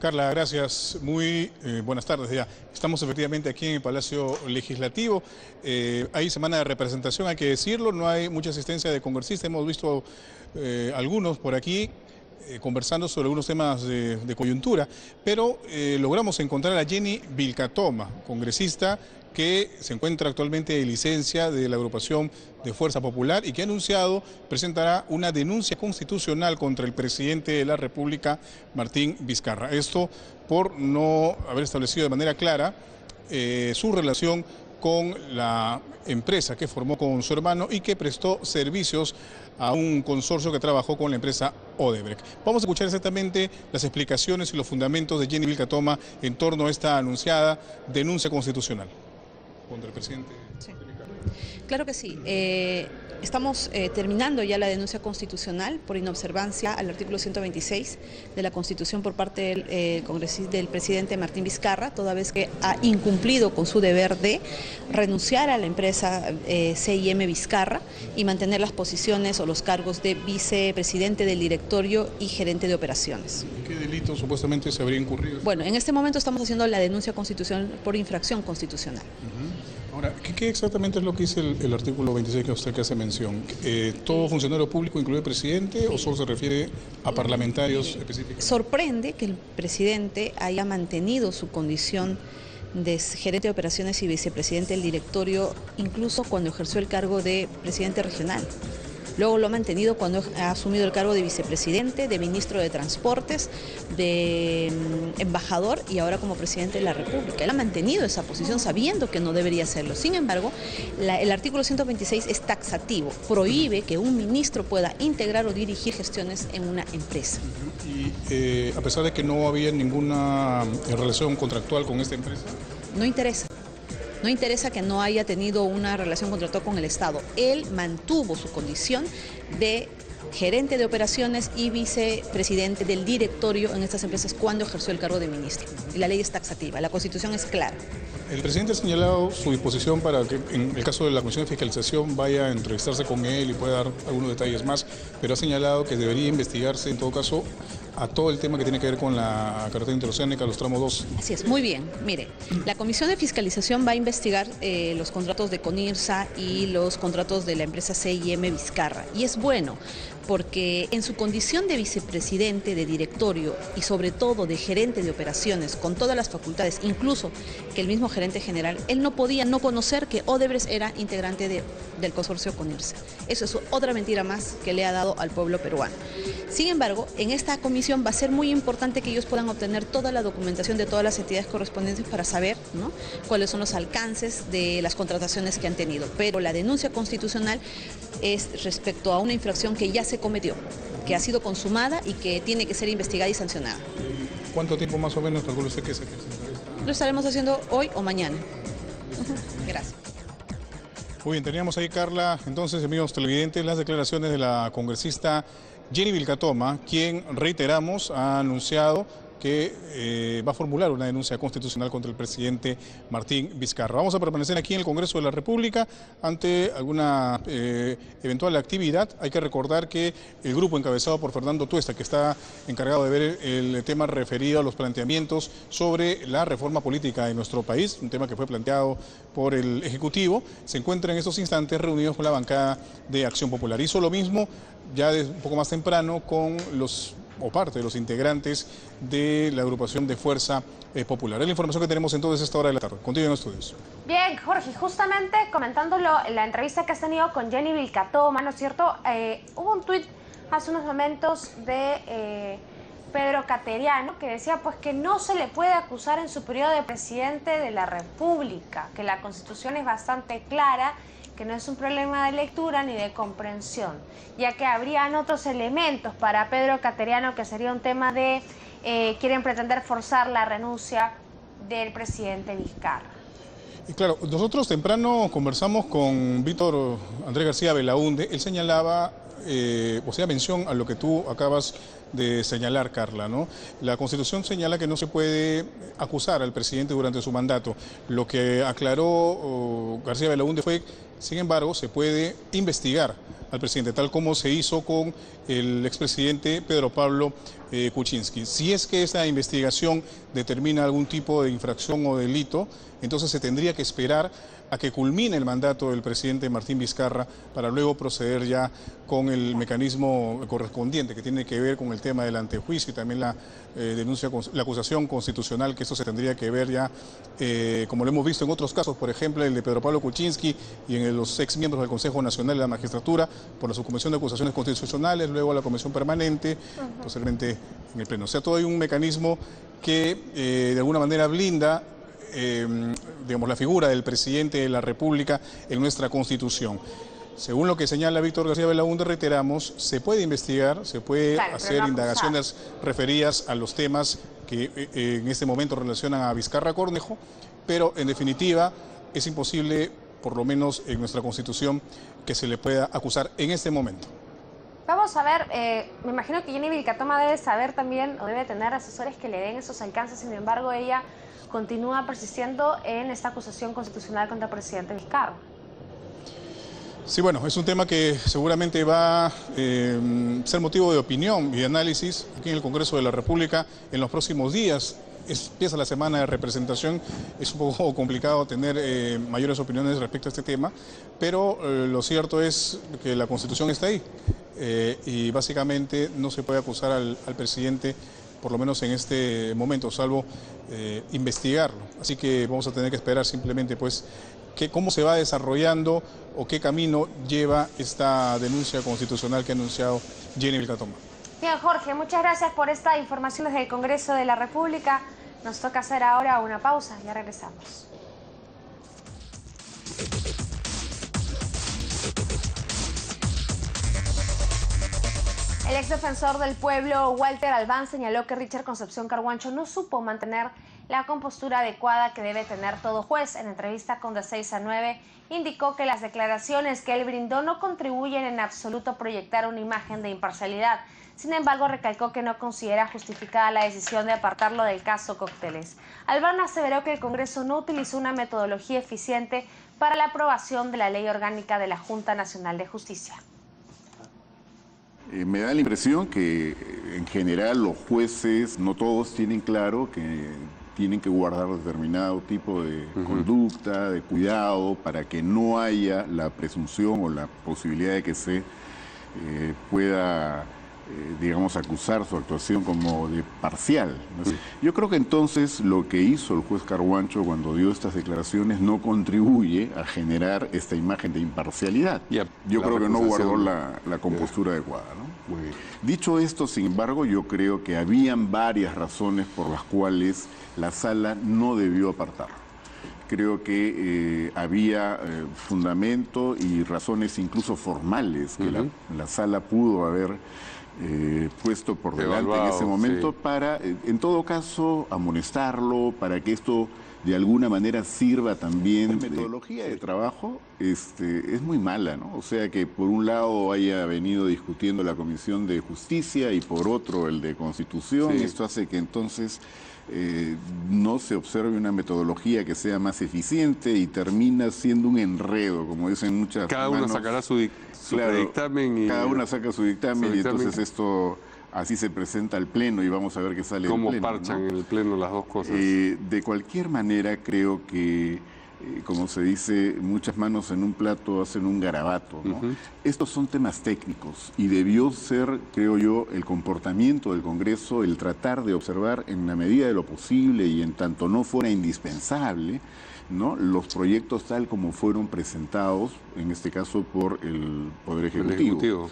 Carla, gracias. Muy buenas tardes ya. Estamos efectivamente aquí en el Palacio Legislativo. Hay semana de representación, hay que decirlo, no hay mucha asistencia de congresistas. Hemos visto algunos por aquí conversando sobre algunos temas de coyuntura, pero logramos encontrar a Jenny Vilcatoma, congresista que se encuentra actualmente de licencia de la agrupación de Fuerza Popular y que ha anunciado presentará una denuncia constitucional contra el presidente de la República, Martín Vizcarra. Esto por no haber establecido de manera clara su relación con la empresa que formó con su hermano y que prestó servicios a un consorcio que trabajó con la empresa Odebrecht. Vamos a escuchar exactamente las explicaciones y los fundamentos de Jenny Vilcatoma en torno a esta anunciada denuncia constitucional contra el presidente. Sí. Claro que sí. Estamos terminando ya la denuncia constitucional por inobservancia al artículo 126 de la Constitución por parte del presidente Martín Vizcarra, toda vez que ha incumplido con su deber de renunciar a la empresa CIM Vizcarra y mantener las posiciones o los cargos de vicepresidente del directorio y gerente de operaciones. ¿En qué delito supuestamente se habría incurrido? Bueno, en este momento estamos haciendo la denuncia constitucional por infracción constitucional. Ahora, ¿qué exactamente es lo que dice el artículo 26 que usted hace mención? ¿Todo funcionario público, incluido el presidente, o solo se refiere a parlamentarios específicos? Sorprende que el presidente haya mantenido su condición de gerente de operaciones y vicepresidente del directorio, incluso cuando ejerció el cargo de presidente regional. Luego lo ha mantenido cuando ha asumido el cargo de vicepresidente, de ministro de Transportes, de embajador y ahora como presidente de la República. Él ha mantenido esa posición sabiendo que no debería hacerlo. Sin embargo, el artículo 126 es taxativo, prohíbe que un ministro pueda integrar o dirigir gestiones en una empresa. Y a pesar de que no había ninguna relación contractual con esta empresa. No interesa. No interesa que no haya tenido una relación contractual con el Estado. Él mantuvo su condición de gerente de operaciones y vicepresidente del directorio en estas empresas cuando ejerció el cargo de ministro. Y la ley es taxativa, la Constitución es clara. El presidente ha señalado su disposición para que en el caso de la Comisión de Fiscalización vaya a entrevistarse con él y pueda dar algunos detalles más, pero ha señalado que debería investigarse en todo caso a todo el tema que tiene que ver con la carretera interoceánica, los tramos 2. Así es, muy bien. Mire, la Comisión de Fiscalización va a investigar los contratos de CONIRSA y los contratos de la empresa CIM Vizcarra. Y es bueno, porque en su condición de vicepresidente, de directorio y sobre todo de gerente de operaciones, con todas las facultades, incluso que el mismo gerente general, él no podía no conocer que Odebrecht era integrante del consorcio CONIRSA. Eso es otra mentira más que le ha dado al pueblo peruano. Sin embargo, en esta comisión va a ser muy importante que ellos puedan obtener toda la documentación de todas las entidades correspondientes para saber, ¿no?, cuáles son los alcances de las contrataciones que han tenido. Pero la denuncia constitucional es respecto a una infracción que ya se cometió, que ha sido consumada y que tiene que ser investigada y sancionada. ¿Cuánto tiempo más o menos calcula usted que se presentará? Lo estaremos haciendo hoy o mañana. Gracias. Muy bien, teníamos ahí, Carla, entonces, amigos televidentes, las declaraciones de la congresista Jenny Vilcatoma, quien, reiteramos, ha anunciado que va a formular una denuncia constitucional contra el presidente Martín Vizcarra. Vamos a permanecer aquí en el Congreso de la República ante alguna eventual actividad. Hay que recordar que el grupo encabezado por Fernando Tuesta, que está encargado de ver el tema referido a los planteamientos sobre la reforma política de nuestro país, un tema que fue planteado por el Ejecutivo, se encuentra en estos instantes reunidos con la bancada de Acción Popular. Hizo lo mismo ya un poco más temprano con parte de los integrantes de la agrupación de Fuerza Popular. Es la información que tenemos entonces a esta hora de la tarde. Continúen los estudios. Bien, Jorge, justamente comentándolo en la entrevista que has tenido con Jenny Vilcatoma, ¿no es cierto? Hubo un tuit hace unos momentos de Pedro Cateriano que decía pues que no se le puede acusar en su periodo de presidente de la República, que la Constitución es bastante clara, que no es un problema de lectura ni de comprensión, ya que habrían otros elementos para Pedro Cateriano, que sería un tema de quieren pretender forzar la renuncia del presidente Vizcarra. Y claro, nosotros temprano conversamos con Víctor Andrés García Belaúnde. Él señalaba, o sea, mención a lo que tú acabas de señalar, Carla, ¿no? La Constitución señala que no se puede acusar al presidente durante su mandato. Lo que aclaró García Belaúnde fue Sin embargo, se puede investigar al presidente, tal como se hizo con el expresidente Pedro Pablo Kuczynski. Si es que esta investigación determina algún tipo de infracción o delito, entonces se tendría que esperar a que culmine el mandato del presidente Martín Vizcarra para luego proceder ya con el mecanismo correspondiente que tiene que ver con el tema del antejuicio y también la denuncia, la acusación constitucional, que esto se tendría que ver ya, como lo hemos visto en otros casos, por ejemplo el de Pedro Pablo Kuczynski y en los exmiembros del Consejo Nacional de la Magistratura por la subcomisión de acusaciones constitucionales, luego la comisión permanente, posteriormente en el Pleno. O sea, todo hay un mecanismo que de alguna manera blinda digamos, la figura del presidente de la República en nuestra Constitución. Según lo que señala Víctor García Belaúnde, reiteramos, se puede investigar, se puede hacer indagaciones referidas a los temas que en este momento relacionan a Vizcarra Cornejo, pero en definitiva es imposible, por lo menos en nuestra Constitución, que se le pueda acusar en este momento. Vamos a ver, me imagino que Jenny Vilcatoma debe saber también, o debe tener asesores que le den esos alcances, sin embargo ella continúa persistiendo en esta acusación constitucional contra el presidente Vizcarra. Sí, bueno, es un tema que seguramente va a ser motivo de opinión y de análisis aquí en el Congreso de la República en los próximos días. Empieza la semana de representación, es un poco complicado tener mayores opiniones respecto a este tema, pero lo cierto es que la Constitución está ahí y básicamente no se puede acusar al presidente, por lo menos en este momento, salvo investigarlo. Así que vamos a tener que esperar simplemente pues cómo se va desarrollando o qué camino lleva esta denuncia constitucional que ha anunciado Jenny Vilcatoma. Bien, Jorge, muchas gracias por esta información desde el Congreso de la República. Nos toca hacer ahora una pausa, ya regresamos. El exdefensor del pueblo, Walter Albán, señaló que Richard Concepción Carhuancho no supo mantener la compostura adecuada que debe tener todo juez. En entrevista con De 6 a 9, indicó que las declaraciones que él brindó no contribuyen en absoluto a proyectar una imagen de imparcialidad. Sin embargo, recalcó que no considera justificada la decisión de apartarlo del caso Cócteles. Albán aseveró que el Congreso no utilizó una metodología eficiente para la aprobación de la ley orgánica de la Junta Nacional de Justicia. Me da la impresión que en general los jueces, no todos, tienen claro que tienen que guardar determinado tipo de conducta, de cuidado, para que no haya la presunción o la posibilidad de que se pueda, digamos, acusar su actuación como de parcial, ¿no? Yo creo que entonces lo que hizo el juez Carhuancho cuando dio estas declaraciones no contribuye a generar esta imagen de imparcialidad. Yo creo que no guardó la compostura adecuada, ¿no? Dicho esto, sin embargo, yo creo que habían varias razones por las cuales la sala no debió apartarlo. Creo que había fundamento y razones incluso formales que la sala pudo haber puesto por delante en ese momento para, en todo caso, amonestarlo, para que esto de alguna manera sirva también. La metodología de trabajo es muy mala, ¿no? O sea, que por un lado haya venido discutiendo la Comisión de Justicia y por otro el de Constitución. Esto hace que entonces no se observe una metodología que sea más eficiente y termina siendo un enredo, como dicen muchas Cada uno sacará su dictamen. Cada una saca su dictamen y entonces esto así se presenta al Pleno y vamos a ver qué sale del Pleno. ¿Cómo parchan en el Pleno las dos cosas? De cualquier manera, creo que, como se dice, muchas manos en un plato hacen un garabato, ¿no? Estos son temas técnicos y debió ser, creo yo, el comportamiento del Congreso, el tratar de observar en la medida de lo posible y en tanto no fuera indispensable, ¿no?, los proyectos tal como fueron presentados, en este caso por el Poder Ejecutivo.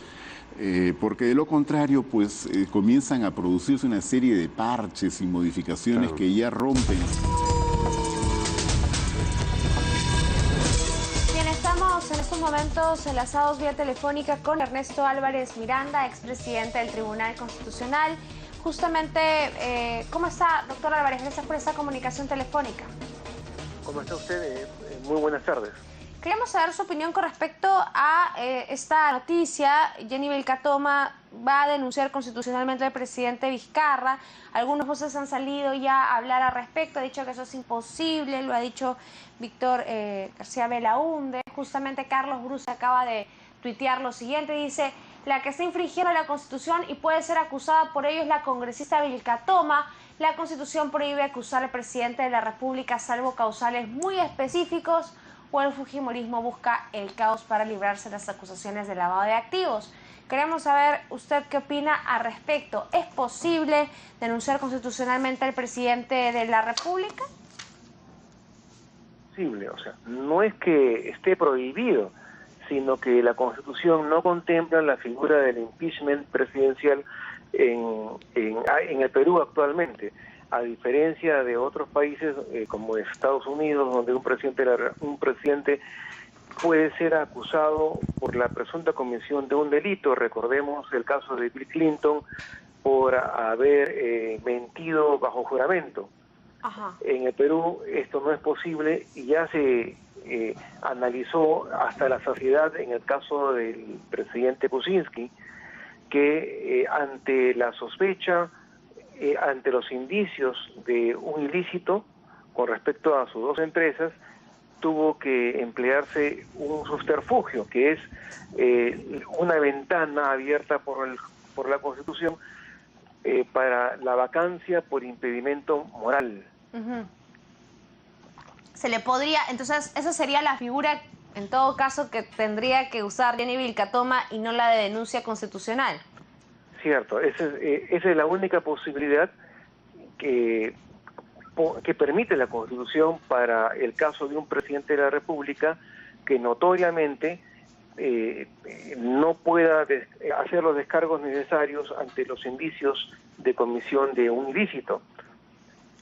Porque de lo contrario, pues comienzan a producirse una serie de parches y modificaciones que ya rompen. Bien, estamos en estos momentos enlazados vía telefónica con Ernesto Álvarez Miranda, expresidente del Tribunal Constitucional. Justamente, ¿cómo está, doctor Álvarez? Gracias por esta comunicación telefónica. ¿Cómo está usted? Muy buenas tardes. Queremos saber su opinión con respecto a esta noticia. Jenny Vilcatoma va a denunciar constitucionalmente al presidente Vizcarra. Algunos voces han salido ya a hablar al respecto, ha dicho que eso es imposible, lo ha dicho Víctor García Belaúnde. Justamente Carlos Bruce acaba de tuitear lo siguiente, dice: la que está infringiendo la Constitución y puede ser acusada por ello es la congresista Vilcatoma. La Constitución prohíbe acusar al presidente de la República salvo causales muy específicos, o el fujimorismo busca el caos para librarse de las acusaciones de lavado de activos. Queremos saber usted qué opina al respecto. ¿Es posible denunciar constitucionalmente al presidente de la República? O sea, no es que esté prohibido, sino que la Constitución no contempla la figura del impeachment presidencial en el Perú actualmente, a diferencia de otros países como Estados Unidos, donde un presidente puede ser acusado por la presunta comisión de un delito. Recordemos el caso de Bill Clinton por haber mentido bajo juramento. Ajá. En el Perú esto no es posible y ya se analizó hasta la saciedad en el caso del presidente Kuczynski, que ante la sospecha, ante los indicios de un ilícito con respecto a sus dos empresas, tuvo que emplearse un subterfugio, que es una ventana abierta por la Constitución para la vacancia por impedimento moral. Se le podría, entonces esa sería la figura en todo caso que tendría que usar Jenny Vilcatoma y no la de denuncia constitucional. Cierto, esa es la única posibilidad que permite la Constitución para el caso de un presidente de la República que notoriamente no pueda hacer los descargos necesarios ante los indicios de comisión de un ilícito.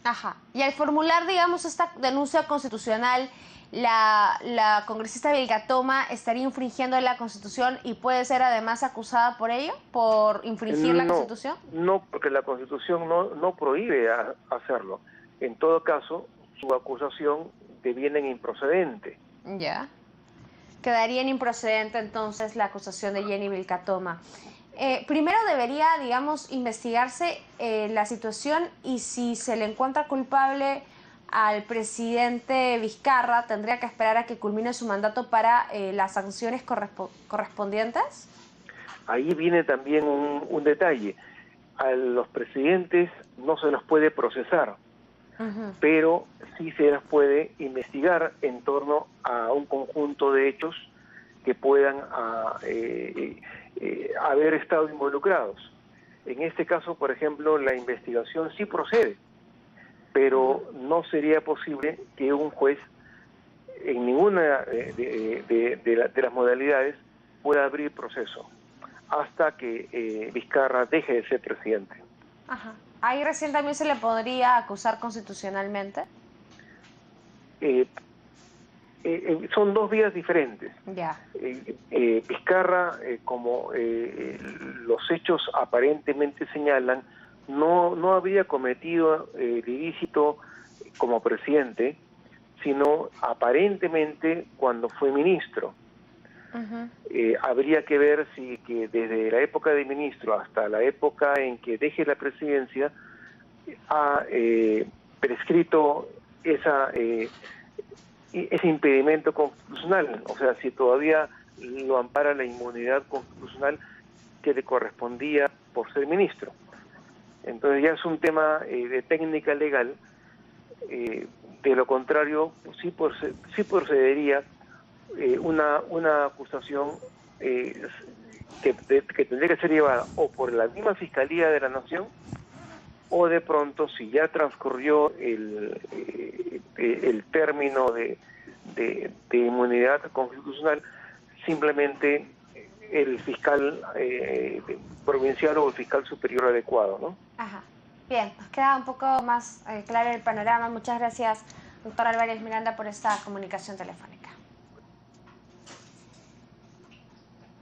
Ajá. Y al formular, digamos, esta denuncia constitucional, la congresista Vilcatoma estaría infringiendo la Constitución y puede ser además acusada por ello, por infringir la Constitución. No, porque la Constitución no prohíbe hacerlo. En todo caso, su acusación deviene improcedente. Ya. Quedaría en improcedente entonces la acusación de Jenny Vilcatoma. Primero debería, digamos, investigarse la situación y si se le encuentra culpable al presidente Vizcarra, ¿tendría que esperar a que culmine su mandato para las sanciones correspondientes? Ahí viene también un detalle. A los presidentes no se los puede procesar, pero sí se las puede investigar en torno a un conjunto de hechos que puedan haber estado involucrados. En este caso, por ejemplo, la investigación sí procede, pero no sería posible que un juez en ninguna de las modalidades pueda abrir proceso hasta que Vizcarra deje de ser presidente. Ajá. Ahí recién también se le podría acusar constitucionalmente. Son dos vías diferentes. Ya. Vizcarra, como los hechos aparentemente señalan, no habría cometido el ilícito como presidente, sino aparentemente cuando fue ministro. Habría que ver si que desde la época de ministro hasta la época en que deje la presidencia ha prescrito ese impedimento constitucional, o sea, si todavía lo ampara la inmunidad constitucional que le correspondía por ser ministro. Entonces ya es un tema de técnica legal. De lo contrario, sí procedería una acusación que tendría que ser llevada o por la misma Fiscalía de la Nación, o de pronto, si ya transcurrió el término de inmunidad constitucional, simplemente el fiscal provincial o el fiscal superior adecuado, ¿no? Ajá. Bien, nos queda un poco más claro el panorama. Muchas gracias, doctor Álvarez Miranda, por esta comunicación telefónica.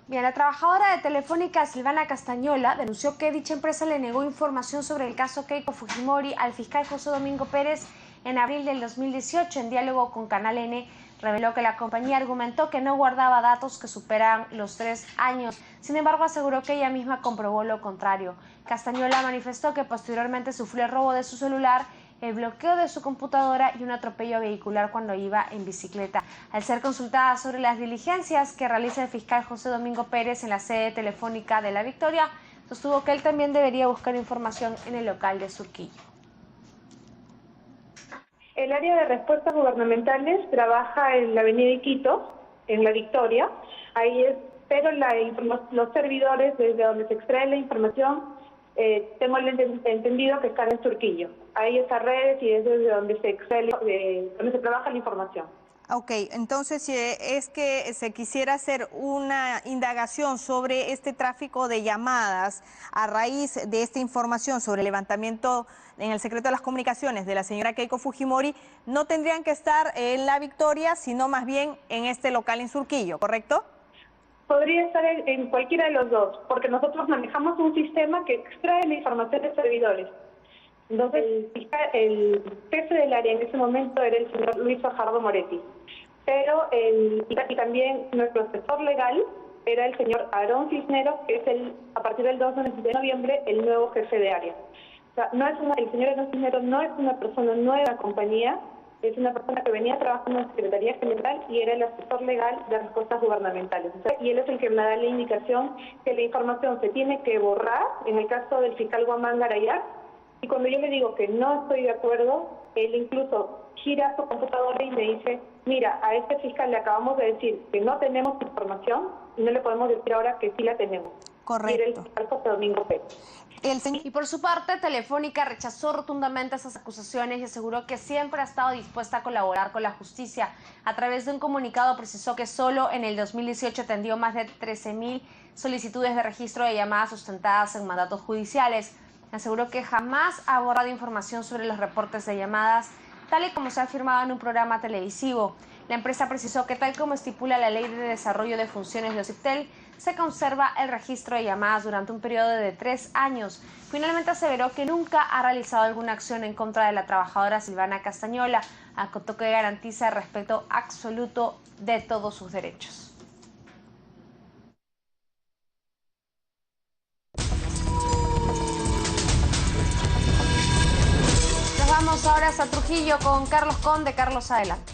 Bien, la trabajadora de Telefónica, Silvana Castañola, denunció que dicha empresa le negó información sobre el caso Keiko Fujimori al fiscal José Domingo Pérez en abril del 2018. En diálogo con Canal N, Reveló que la compañía argumentó que no guardaba datos que superan los 3 años. Sin embargo, aseguró que ella misma comprobó lo contrario. Castañola manifestó que posteriormente sufrió el robo de su celular, el bloqueo de su computadora y un atropello vehicular cuando iba en bicicleta. Al ser consultada sobre las diligencias que realiza el fiscal José Domingo Pérez en la sede telefónica de La Victoria, sostuvo que él también debería buscar información en el local de Surquillo. El área de respuestas gubernamentales trabaja en la avenida Iquitos, en La Victoria. Ahí es, pero los servidores desde donde se extrae la información, tengo entendido que están en Surquillo. Hay esas redes y es desde donde se extrae, donde se trabaja la información. Ok, entonces si es que se quisiera hacer una indagación sobre este tráfico de llamadas a raíz de esta información sobre el levantamiento en el secreto de las comunicaciones de la señora Keiko Fujimori, no tendrían que estar en La Victoria, sino más bien en este local en Surquillo, ¿correcto? Podría estar en cualquiera de los dos, porque nosotros manejamos un sistema que extrae la información de servidores. Entonces, el jefe del área en ese momento era el señor Luis Fajardo Moretti, pero y también nuestro asesor legal era el señor Aarón Cisneros, que es a partir del 2 de noviembre el nuevo jefe de área. O sea, el señor Aarón Cisneros no es una persona nueva en la compañía, es una persona que venía trabajando en la Secretaría General y era el asesor legal de respuestas gubernamentales. O sea, y él es el que me da la indicación que la información se tiene que borrar, en el caso del fiscal Guamán Garayar. Y cuando yo le digo que no estoy de acuerdo, él incluso gira su computadora y me dice, mira, a este fiscal le acabamos de decir que no tenemos información y no le podemos decir ahora que sí la tenemos. Correcto. Y era el fiscal José Domingo Pérez. Y por su parte, Telefónica rechazó rotundamente esas acusaciones y aseguró que siempre ha estado dispuesta a colaborar con la justicia. A través de un comunicado precisó que solo en el 2018 atendió más de 13.000 solicitudes de registro de llamadas sustentadas en mandatos judiciales. Aseguró que jamás ha borrado información sobre los reportes de llamadas, tal y como se ha afirmado en un programa televisivo. La empresa precisó que, tal como estipula la Ley de Desarrollo de Funciones de OCIPTEL, se conserva el registro de llamadas durante un periodo de 3 años. Finalmente aseveró que nunca ha realizado alguna acción en contra de la trabajadora Silvana Castañola, acotó que garantiza el respeto absoluto de todos sus derechos. Nos vamos ahora hasta Trujillo con Carlos Conde. Carlos, adelante.